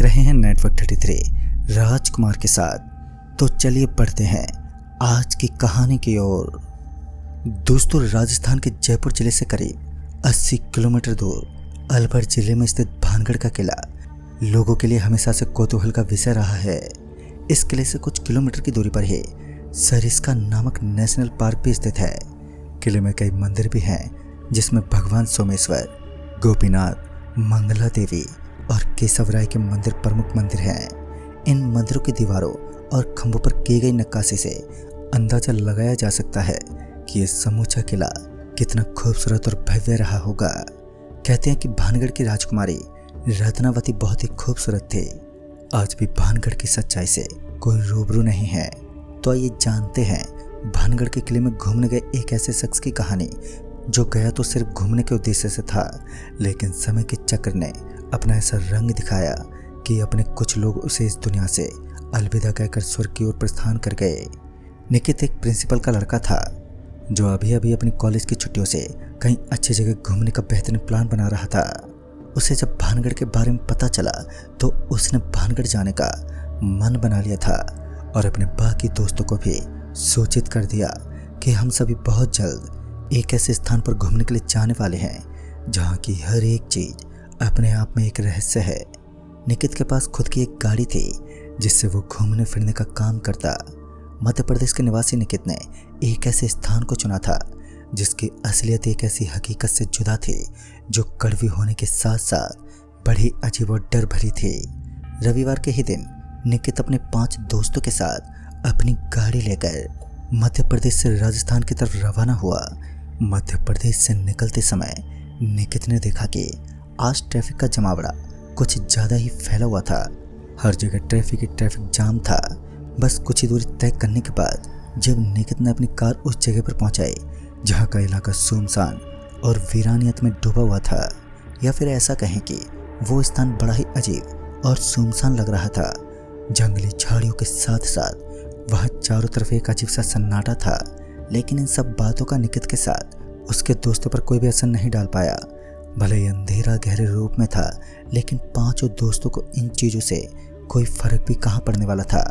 देख रहे हैं नेटवर्क 33 राजकुमार के साथ। तो चलिए बढ़ते हैं आज की कहानी की ओर। दोस्तों, राजस्थान के जयपुर जिले से करीब 80 किलोमीटर दूर अलवर जिले में स्थित भानगढ़ का किला लोगों के लिए हमेशा से कौतूहल का विषय रहा है। इस किले से कुछ किलोमीटर की दूरी पर ही सरिस्का नामक नेशनल पार्क भी स्थित है। किले में कई मंदिर भी हैं, जिसमें भगवान सोमेश्वर, गोपीनाथ, मंगला देवी और केशवराय के मंदिर प्रमुख मंदिर हैं। इन मंदिरों की दीवारों और खंभों पर की गई नक्काशी से अंदाजा लगाया जा सकता है कि यह समूचा किला कितना खूबसूरत और भव्य रहा होगा। कहते हैं कि भानगढ़ की राजकुमारी रत्नावती बहुत ही खूबसूरत थी। आज भी भानगढ़ की सच्चाई से कोई रूबरू नहीं है। तो आइए जानते हैं भानगढ़ के किले में घूमने गए एक ऐसे शख्स की कहानी, जो गया तो सिर्फ घूमने के उद्देश्य से था, लेकिन समय के चक्र ने अपना ऐसा रंग दिखाया कि अपने कुछ लोग उसे इस दुनिया से अलविदा कहकर स्वर्ग की ओर प्रस्थान कर गए। निकित एक प्रिंसिपल का लड़का था, जो अभी अभी अपनी कॉलेज की छुट्टियों से कहीं अच्छी जगह घूमने का बेहतरीन प्लान बना रहा था। उसे जब भानगढ़ के बारे में पता चला तो उसने भानगढ़ जाने का मन बना लिया था और अपने बाकी दोस्तों को भी सूचित कर दिया कि हम सभी बहुत जल्द एक ऐसे स्थान पर घूमने के लिए जाने वाले हैं जहाँ की हर एक चीज अपने आप में एक रहस्य है। निकित के पास खुद की एक गाड़ी थी, जिससे वो घूमने फिरने का काम करता। मध्य प्रदेश के निवासी निकित ने एक ऐसे स्थान को चुना था जिसकी असलियत एक ऐसी हकीकत से जुदा थी, जो कड़वी होने के साथ साथ बड़ी अजीब और डर भरी थी। रविवार के ही दिन निकित अपने 5 दोस्तों के साथ अपनी गाड़ी लेकर मध्य प्रदेश से राजस्थान की तरफ रवाना हुआ। मध्य प्रदेश से निकलते समय निकित ने देखा कि आज ट्रैफिक का जमावड़ा कुछ ज़्यादा ही फैला हुआ था। हर जगह ट्रैफिक जाम था। बस कुछ ही दूरी तय करने के बाद जब निकित ने अपनी कार उस जगह पर पहुंचाई जहां का इलाका सुनसान और वीरानियत में डूबा हुआ था, या फिर ऐसा कहें कि वो स्थान बड़ा ही अजीब और सुनसान लग रहा था। जंगली झाड़ियों के साथ साथ वहाँ चारों तरफ एक अजीब सा सन्नाटा था। लेकिन इन सब बातों का निकित के साथ उसके दोस्तों पर कोई भी असर नहीं डाल पाया। भले ही अंधेरा गहरे रूप में था, लेकिन 5 दोस्तों को इन चीज़ों से कोई फर्क भी कहाँ पड़ने वाला था।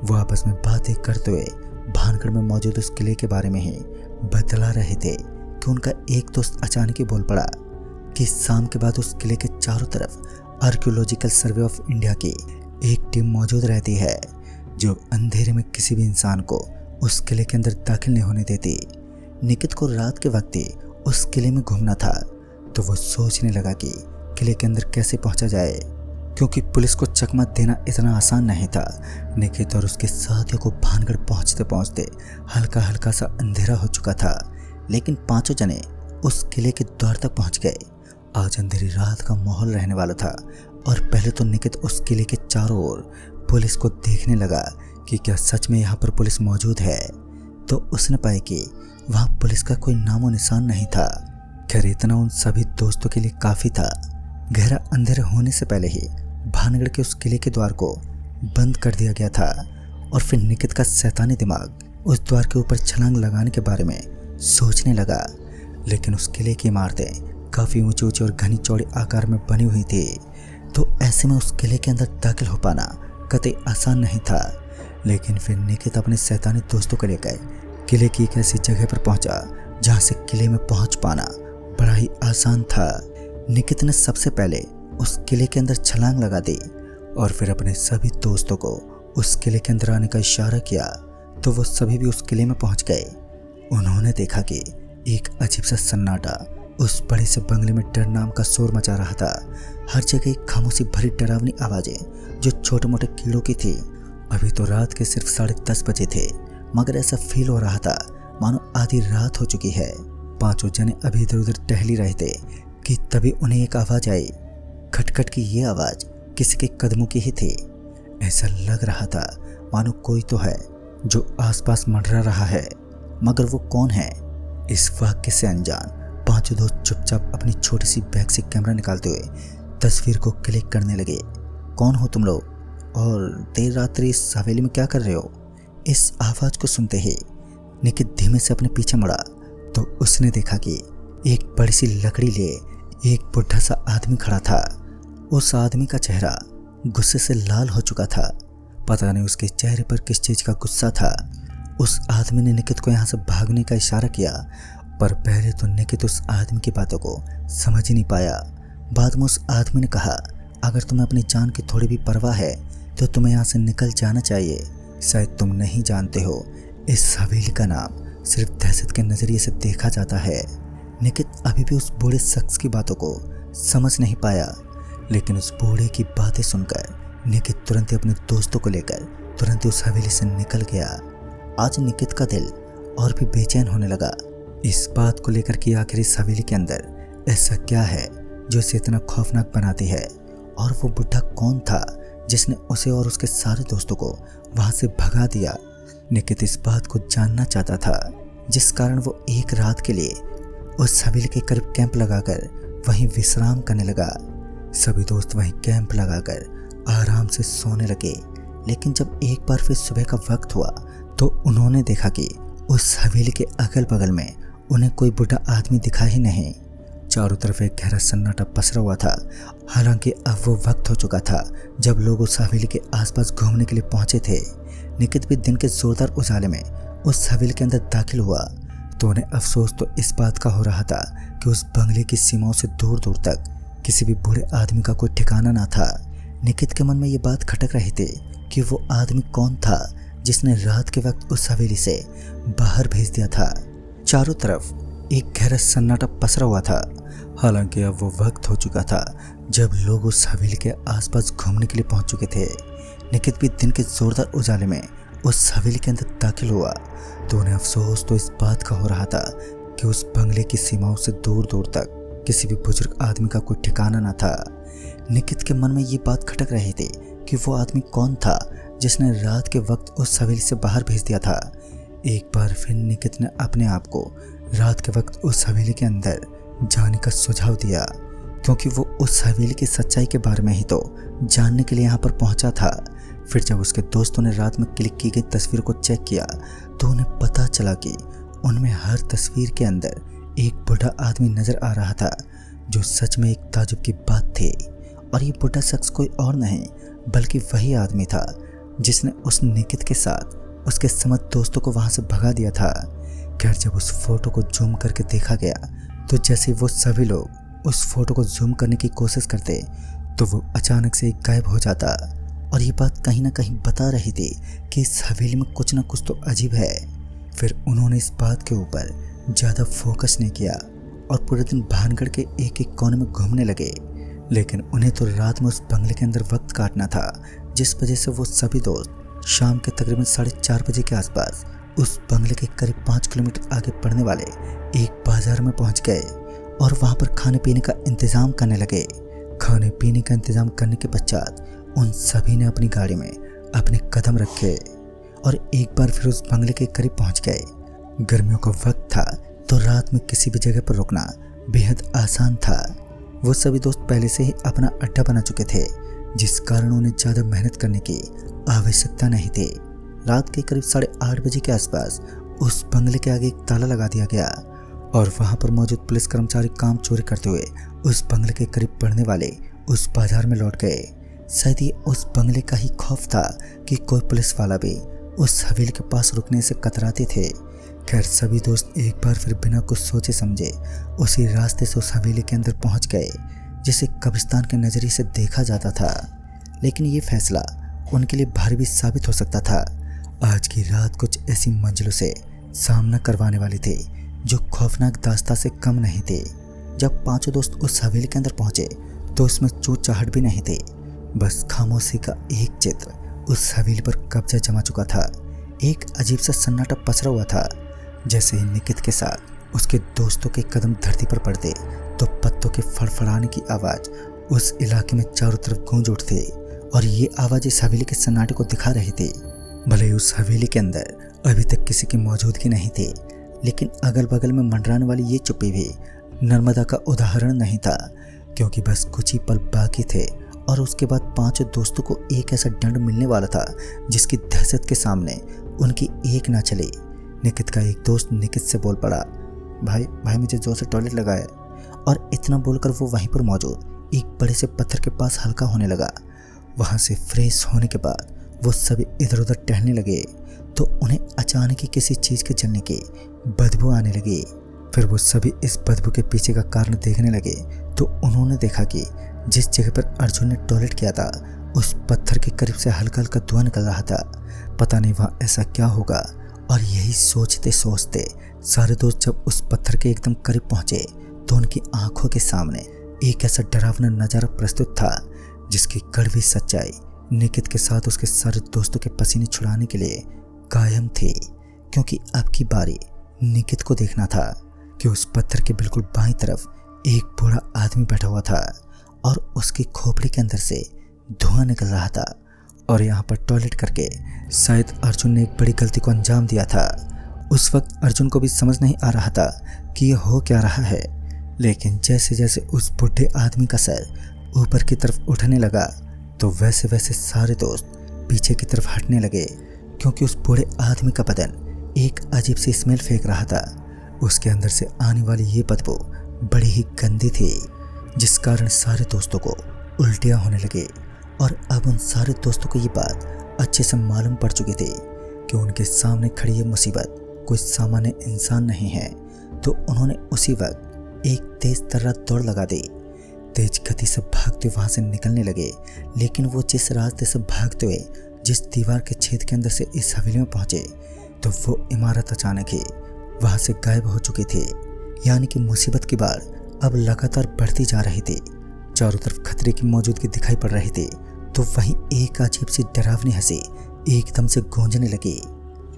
वो आपस में बातें करते हुए भानगढ़ में मौजूद उस किले के बारे में ही बतला रहे थे कि उनका एक दोस्त अचानक ही बोल पड़ा कि शाम के बाद उस किले के चारों तरफ आर्कियोलॉजिकल सर्वे ऑफ इंडिया की एक टीम मौजूद रहती है, जो अंधेरे में किसी भी इंसान को उस किले के अंदर दाखिल नहीं होने देती। निकित को रात के वक्त ही उस किले में घूमना था, तो वो सोचने लगा कि किले के अंदर कैसे पहुंचा जाए, क्योंकि पुलिस को चकमा देना इतना आसान नहीं था। निकित और उसके साथियों को भानगढ़ पहुंचते पहुंचते हल्का हल्का सा अंधेरा हो चुका था, लेकिन 5 जने उस किले के द्वार तक पहुंच गए। आज अंधेरी रात का माहौल रहने वाला था और पहले तो निकित उस किले के चारों ओर पुलिस को देखने लगा कि क्या सच में यहाँ पर पुलिस मौजूद है। तो उसने पाया कि वहाँ पुलिस का कोई नामो निशान नहीं था। खैर, इतना उन सभी दोस्तों के लिए काफ़ी था। गहरा अंधेरा होने से पहले ही भानगढ़ के उस किले के द्वार को बंद कर दिया गया था और फिर निकित का शैतानी दिमाग उस द्वार के ऊपर छलांग लगाने के बारे में सोचने लगा। लेकिन उस किले की इमारतें काफ़ी ऊंची ऊंची और घनी चौड़ी आकार में बनी हुई थी, तो ऐसे में उस किले के अंदर दाखिल हो पाना कतई आसान नहीं था। लेकिन फिर निकित अपने शैतानी दोस्तों को लेकर किले की एक ऐसी जगह पर पहुंचा जहां से किले में पहुंच पाना बड़ा ही आसान था। निकित ने सबसे पहले उस किले के अंदर छलांग लगा दी और फिर अपने सभी दोस्तों को उस किले के अंदर आने का इशारा किया, तो वो सभी भी उस किले में पहुंच गए। उन्होंने देखा कि एक अजीब सा सन्नाटा उस बड़े से बंगले में डर नाम का शोर मचा रहा था। हर जगह एक खामोशी भरी डरावनी आवाज़ें जो छोटे मोटे कीड़ों की थी। अभी तो रात के सिर्फ 10:30 बजे थे, मगर ऐसा फील हो रहा था मानो आधी रात हो चुकी है। 5 जने अभी इधर उधर टहली रहे थे कि तभी उन्हें एक आवाज़ आई। खटखट की ये आवाज़ किसी के कदमों की ही थी। ऐसा लग रहा था मानो कोई तो है जो आसपास मंडरा रहा है, मगर वो कौन है? इस वाक्य से अनजान 5 दोस्त चुपचाप अपनी छोटी सी बैग से कैमरा निकालते हुए तस्वीर को क्लिक करने लगे। कौन हो तुम लोग और देर रात्रि इस हवेली में क्या कर रहे हो? इस आवाज़ को सुनते ही निकित धीमे से अपने पीछे मुड़ा तो उसने देखा कि एक बड़ी सी लकड़ी लिए एक बुढ़ा सा आदमी खड़ा था। उस आदमी का चेहरा गुस्से से लाल हो चुका था। पता नहीं उसके चेहरे पर किस चीज का गुस्सा था। उस आदमी ने निकित को यहाँ से भागने का इशारा किया, पर पहले तो निकित उस आदमी की बातों को समझ ही नहीं पाया। बाद में उस आदमी ने कहा, अगर तुम्हें अपनी जान की थोड़ी भी परवाह है तो तुम्हें यहाँ से निकल जाना चाहिए। शायद तुम नहीं जानते हो, इस हवेली का नाम सिर्फ दहशत के नजरिए से देखा जाता है। निकित अभी भी उस बूढ़े शख्स की बातों को समझ नहीं पाया, लेकिन उस बूढ़े की बातें सुनकर निकित तुरंत ही अपने दोस्तों को लेकर तुरंत ही उस हवेली से निकल गया। आज निकित का दिल और भी बेचैन होने लगा, इस बात को लेकर कि आखिर इस हवेली के अंदर ऐसा क्या है जो इसे इतना खौफनाक बनाती है, और वो बुढ़ा कौन था जिसने उसे और उसके सारे दोस्तों को वहां से भगा दिया। निकित इस बात को जानना चाहता था, जिस कारण वो एक रात के लिए उस हवेली के करीब कैंप लगाकर वहीं विश्राम करने लगा। सभी दोस्त वहीं कैंप लगाकर आराम से सोने लगे, लेकिन जब एक बार फिर सुबह का वक्त हुआ तो उन्होंने देखा कि उस हवेली के अगल बगल में उन्हें कोई बुढ़ा आदमी दिखा ही नहीं। चारों तरफ एक गहरा सन्नाटा पसरा हुआ था। हालांकि अब वो वक्त हो चुका था जब लोग उस हवेली के आसपास घूमने के लिए पहुंचे थे। निकित भी दिन के जोरदार उजाले में उस हवेली के अंदर दाखिल हुआ तो उन्हें अफसोस तो इस बात का हो रहा था कि उस बंगले की सीमाओं से दूर दूर तक किसी भी बूढ़े आदमी का कोई ठिकाना ना था। निकित के मन में ये बात खटक रही थी कि वो आदमी कौन था जिसने रात के वक्त उस हवेली से बाहर भेज दिया था। चारों तरफ एक गहरा सन्नाटा पसरा हुआ था। हालांकि अब वो वक्त हो चुका था जब लोग उस हवेली के आसपास घूमने के लिए पहुंच चुके थे। निकित भी दिन के जोरदार उजाले में उस हवेली के अंदर दाखिल हुआ तो उन्हें अफसोस तो इस बात का हो रहा था कि उस बंगले की सीमाओं से दूर दूर तक किसी भी बुजुर्ग आदमी का कोई ठिकाना न था। निकित के मन में ये बात खटक रही थी कि वो आदमी कौन था जिसने रात के वक्त उस हवेली से बाहर भेज दिया था। एक बार फिर निकित ने अपने आप को रात के वक्त उस हवेली के अंदर जाने का सुझाव दिया, क्योंकि वो उस हवेली की सच्चाई के बारे में ही तो जानने के लिए यहाँ पर पहुंचा था। फिर जब उसके दोस्तों ने रात में क्लिक की गई तस्वीर को चेक किया तो उन्हें पता चला कि उनमें हर तस्वीर के अंदर एक बूढ़ा आदमी नजर आ रहा था, जो सच में एक ताजुब की बात थी। और ये बूढ़ा शख्स कोई और नहीं बल्कि वही आदमी था जिसने उस निकित के साथ उसके समझ दोस्तों को वहां से भगा दिया था। खैर, जब उस फोटो को जूम करके देखा गया तो जैसे वो सभी लोग उस फोटो को जूम करने की कोशिश करते तो वो अचानक से गायब हो जाता। और ये बात कहीं ना कहीं बता रही थी कि इस हवेली में कुछ ना कुछ तो अजीब है। फिर उन्होंने इस बात के ऊपर ज़्यादा फोकस नहीं किया और पूरे दिन भानगढ़ के एक एक कोने में घूमने लगे। लेकिन उन्हें तो रात में उस बंगले के अंदर वक्त काटना था, जिस वजह से वो सभी दोस्त शाम के तकरीबन 4:30 बजे के आसपास उस बंगले के करीब 5 किलोमीटर आगे पड़ने वाले एक बाजार में पहुंच गए और वहां पर खाने पीने का इंतजाम करने लगे। खाने पीने का इंतजाम करने के पश्चात उन सभी ने अपनी गाड़ी में अपने कदम रखे और एक बार फिर उस बंगले के करीब पहुंच गए। गर्मियों का वक्त था तो रात में किसी भी जगह पर रुकना बेहद आसान था। वो सभी दोस्त पहले से ही अपना अड्डा बना चुके थे, जिस कारण उन्हें ज़्यादा मेहनत करने की आवश्यकता नहीं थी। रात के करीब 8:30 बजे के आसपास उस बंगले के आगे एक ताला लगा दिया गया और वहां पर मौजूद पुलिस कर्मचारी काम चोरी करते हुए उस बंगले के करीब पड़ने वाले उस बाजार में लौट गए। शायद ये उस बंगले का ही खौफ था कि कोई पुलिस वाला भी उस हवेली के पास रुकने से कतराते थे। खैर, सभी दोस्त एक बार फिर बिना कुछ सोचे समझे उसी रास्ते से उस हवेली के अंदर पहुंच गए जिसे कब्रिस्तान के नज़रिए से देखा जाता था। लेकिन ये फैसला उनके लिए भारी भी साबित हो सकता था। आज की रात कुछ ऐसी मंजिलों से सामना करवाने वाली थी जो खौफनाक दास्तां से कम नहीं थे। जब पांचों दोस्त उस हवेली के अंदर पहुंचे तो उसमें चूट-चाहट भी नहीं थी, बस खामोशी का एक चित्र उस हवेली पर कब्जा जमा चुका था। एक अजीब सा सन्नाटा पसरा हुआ था। जैसे ही निकित के साथ उसके दोस्तों के कदम धरती पर पड़ते तो पत्तों के फड़फड़ाने की आवाज़ उस इलाके में चारों तरफ गूंज उठती और ये आवाज़ इस हवेली के सन्नाटे को दिखा रही थी। भले ही उस हवेली के अंदर अभी तक किसी की मौजूदगी नहीं थी, लेकिन अगल बगल में मंडराने वाली ये चुप्पी भी नर्मदा का उदाहरण नहीं था, क्योंकि बस कुछ ही पल बाकी थे और उसके बाद पांचों दोस्तों को एक ऐसा दंड मिलने वाला था जिसकी दहशत के सामने उनकी एक ना चली। निकित का एक दोस्त निकित से बोल पड़ा, भाई मुझे जोर से टॉयलेट लगा है। और इतना बोलकर वो वहीं पर मौजूद एक बड़े से पत्थर के पास हल्का होने लगा। वहाँ से फ्रेश होने के बाद वो सभी इधर उधर टहलने लगे तो उन्हें अचानक ही किसी चीज़ के जलने की बदबू आने लगी। फिर वो सभी इस बदबू के पीछे का कारण देखने लगे तो उन्होंने देखा कि जिस जगह पर अर्जुन ने टॉयलेट किया था उस पत्थर के करीब से हल्का हल्का धुआं निकल रहा था। पता नहीं वहाँ ऐसा क्या होगा। और यही सोचते सोचते सारे दोस्त जब उस पत्थर के एकदम करीब पहुंचे तो उनकी आंखों के सामने एक ऐसा डरावना नज़ारा प्रस्तुत था जिसकी कड़वी सच्चाई निकित के साथ उसके सारे दोस्तों के पसीने छुड़ाने के लिए कायम थी। क्योंकि अब की बारी निकित को देखना था कि उस पत्थर के बिल्कुल बाईं तरफ एक बूढ़ा आदमी बैठा हुआ था और उसकी खोपड़ी के अंदर से धुआं निकल रहा था। और यहाँ पर टॉयलेट करके शायद अर्जुन ने एक बड़ी गलती को अंजाम दिया था। उस वक्त अर्जुन को भी समझ नहीं आ रहा था कि यह हो क्या रहा है, लेकिन जैसे जैसे उस बूढ़े आदमी का सर ऊपर की तरफ उठने लगा तो वैसे वैसे सारे दोस्त पीछे की तरफ हटने लगे। क्योंकि उस बूढ़े आदमी का बदन एक अजीब सी स्मेल फेंक रहा था। उसके अंदर से आने वाली ये बदबू बड़ी ही गंदी थी जिस कारण सारे दोस्तों को उल्टियाँ होने लगे। और अब उन सारे दोस्तों को ये बात अच्छे से मालूम पड़ चुकी थी कि उनके सामने खड़ी ये मुसीबत कोई सामान्य इंसान नहीं है। तो उन्होंने उसी वक्त एक तेज तर्रा दौड़ लगा दी। तेज गति से भागते वहाँ से निकलने लगे, लेकिन वो जिस रास्ते से भागते हुए जिस दीवार के छेद के अंदर से इस हवेली में पहुँचे तो वो इमारत अचानक ही वहाँ से गायब हो चुकी थी। यानी कि मुसीबत की बार अब लगातार बढ़ती जा रही थी। चारों तरफ खतरे की मौजूदगी दिखाई पड़ रही थी। तो वहीं एक अजीब सी डरावनी हंसी एकदम से गूंजने लगी।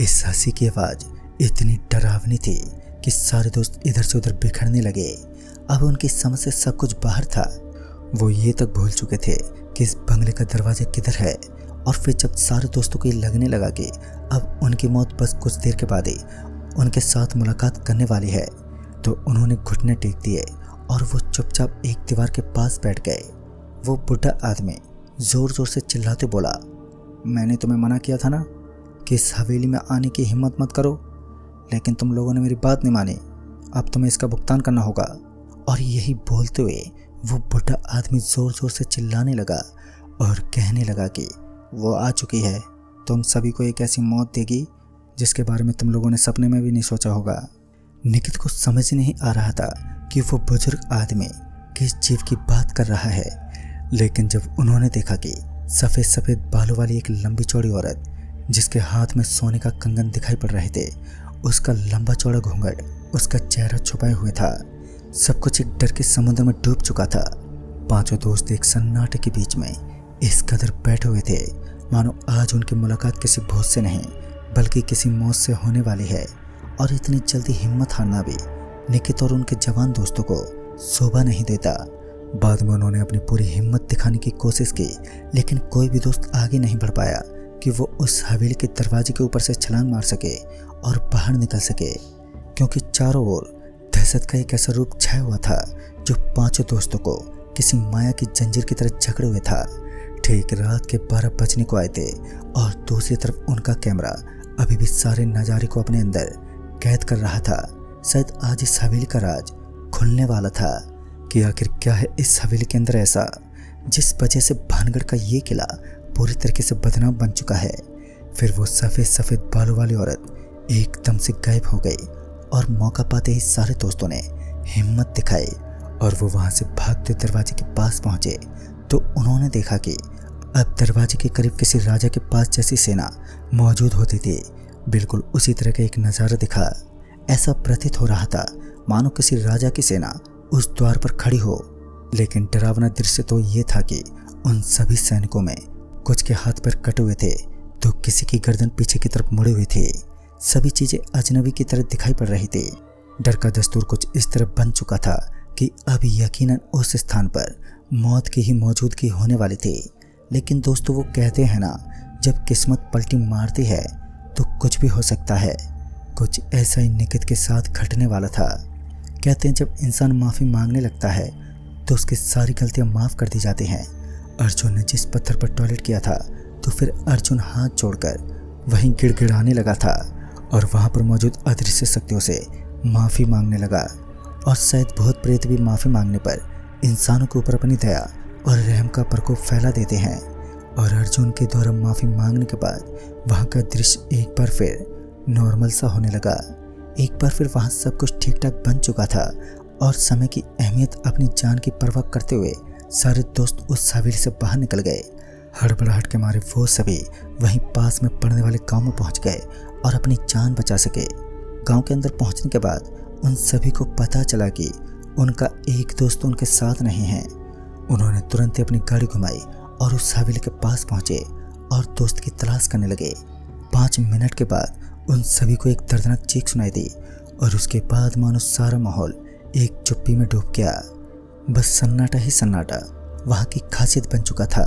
इस हंसी की आवाज़ इतनी डरावनी थी कि सारे दोस्त इधर से उधर बिखरने लगे। अब उनकी समझ से सब कुछ बाहर था। वो ये तक भूल चुके थे कि इस बंगले का दरवाजा किधर है। और फिर जब सारे दोस्तों को ये लगने लगा कि अब उनकी मौत बस कुछ देर के बाद ही उनके साथ मुलाकात करने वाली है, तो उन्होंने घुटने टेक दिए और वो चुपचाप एक दीवार के पास बैठ गए। वो बुढ़ा आदमी जोर जोर से चिल्लाते बोला, मैंने तुम्हें मना किया था ना कि इस हवेली में आने की हिम्मत मत करो, लेकिन तुम लोगों ने मेरी बात नहीं मानी। अब तुम्हें इसका भुगतान करना होगा। और यही बोलते हुए वो बुढ़ा आदमी जोर जोर से चिल्लाने लगा और कहने लगा कि वो आ चुकी है, तुम सभी को एक ऐसी मौत देगी जिसके बारे में तुम लोगों ने सपने में भी नहीं सोचा होगा। निकित को समझ नहीं आ रहा था कि वो बुजुर्ग आदमी किस जीव की बात कर रहा है, लेकिन जब उन्होंने देखा कि सफ़ेद सफ़ेद बालों वाली एक लंबी चौड़ी औरत जिसके हाथ में सोने का कंगन दिखाई पड़ रहे थे, उसका लंबा चौड़ा घूंघट उसका चेहरा छुपाए हुए था, सब कुछ एक डर के समुद्र में डूब चुका था। पांचों दोस्त एक सन्नाटे के बीच में इस कदर बैठे हुए थे मानो आज उनकी मुलाकात किसी भूत से नहीं बल्कि किसी मौत से होने वाली है। और इतनी जल्दी हिम्मत हारना भी निकित और उनके जवान दोस्तों को शोभा नहीं देता। बाद में उन्होंने अपनी पूरी हिम्मत दिखाने की कोशिश की, लेकिन कोई भी दोस्त आगे नहीं बढ़ पाया कि वो उस हवेली के दरवाजे के ऊपर से छलांग मार सके और बाहर निकल सके। क्योंकि चारों ओर दहशत का एक ऐसा रूप छाया हुआ था जो पांचों दोस्तों को किसी माया की जंजीर की तरह जकड़े हुए था। ठीक रात के 12 बजने को आए थे और दूसरी तरफ उनका कैमरा अभी भी सारे नज़ारे को अपने अंदर कैद कर रहा था। शायद आज इस हवेली का राज खुलने वाला था कि आखिर क्या है इस हवेली के अंदर ऐसा जिस वजह से भानगढ़ का ये किला पूरी तरीके से बदनाम बन चुका है। फिर वो सफ़ेद सफ़ेद बालों वाली औरत एकदम से गायब हो गई और मौका पाते ही सारे दोस्तों ने हिम्मत दिखाई और वो वहाँ से भागते दरवाजे के पास पहुँचे तो उन्होंने देखा कि अब दरवाजे के करीब किसी राजा के पास जैसी सेना मौजूद होती थी। बिल्कुल उसी तरह का एक नज़ारा दिखा। ऐसा प्रतीत हो रहा था मानो किसी राजा की सेना उस द्वार पर खड़ी हो। लेकिन डरावना दृश्य तो ये था कि उन सभी सैनिकों में कुछ के हाथ पैर कटे हुए थे तो किसी की गर्दन पीछे की तरफ मुड़ी हुई थी। सभी चीज़ें अजनबी की तरह दिखाई पड़ रही थी। डर का दस्तूर कुछ इस तरह बन चुका था कि अब यकीनन उस स्थान पर मौत की ही मौजूदगी होने वाली थी। लेकिन दोस्तों, वो कहते हैं ना, जब किस्मत पलटी मारती है तो कुछ भी हो सकता है। कुछ ऐसा ही निकित के साथ घटने वाला था। कहते हैं जब इंसान माफ़ी मांगने लगता है तो उसकी सारी गलतियां माफ़ कर दी जाती हैं। अर्जुन ने जिस पत्थर पर टॉयलेट किया था तो फिर अर्जुन हाथ जोड़कर वहीं गिड़गिड़ाने लगा था और वहाँ पर मौजूद अदृश्य शक्तियों से माफ़ी मांगने लगा। और शायद भूत प्रेत भी माफ़ी मांगने पर इंसानों के ऊपर अपनी दया और रहम का प्रकोप फैला देते हैं और अर्जुन के द्वारा माफ़ी मांगने के बाद वहाँ का दृश्य एक बार फिर नॉर्मल सा होने लगा। एक बार फिर वहाँ सब कुछ ठीक ठाक बन चुका था और समय की अहमियत अपनी जान की परवाह करते हुए सारे दोस्त उस हवेली से बाहर निकल गए। हड़बड़ाहट के मारे वो सभी वहीं पास में पड़ने वाले गांव में पहुंच गए और अपनी जान बचा सके। गांव के अंदर पहुंचने के बाद उन सभी को पता चला कि उनका एक दोस्त उनके साथ नहीं है। उन्होंने तुरंत ही अपनी गाड़ी घुमाई और उस हवेली के पास पहुंचे और दोस्त की तलाश करने लगे। 5 मिनट के बाद उन सभी को एक दर्दनाक चीख सुनाई दी और उसके बाद मानो सारा माहौल एक चुप्पी में डूब गया। बस सन्नाटा ही सन्नाटा वहाँ की खासियत बन चुका था।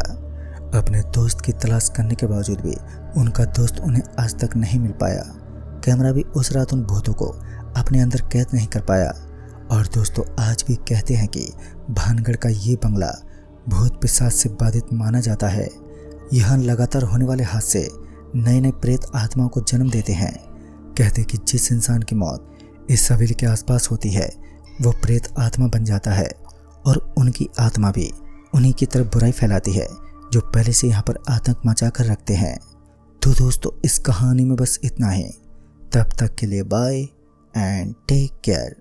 अपने दोस्त की तलाश करने के बावजूद भी उनका दोस्त उन्हें आज तक नहीं मिल पाया। कैमरा भी उस रात उन भूतों को अपने अंदर कैद नहीं कर पाया। और दोस्तों, आज भी कहते हैं कि भानगढ़ का ये बंगला भूत पिशाच से बाधित माना जाता है। यहाँ लगातार होने वाले हादसे नए नए प्रेत आत्माओं को जन्म देते हैं। कहते कि जिस इंसान की मौत इस हवेली के आसपास होती है वो प्रेत आत्मा बन जाता है और उनकी आत्मा भी उन्हीं की तरफ बुराई फैलाती है जो पहले से यहाँ पर आतंक मचा कर रखते हैं। तो दोस्तों, इस कहानी में बस इतना ही। तब तक के लिए बाय एंड टेक केयर।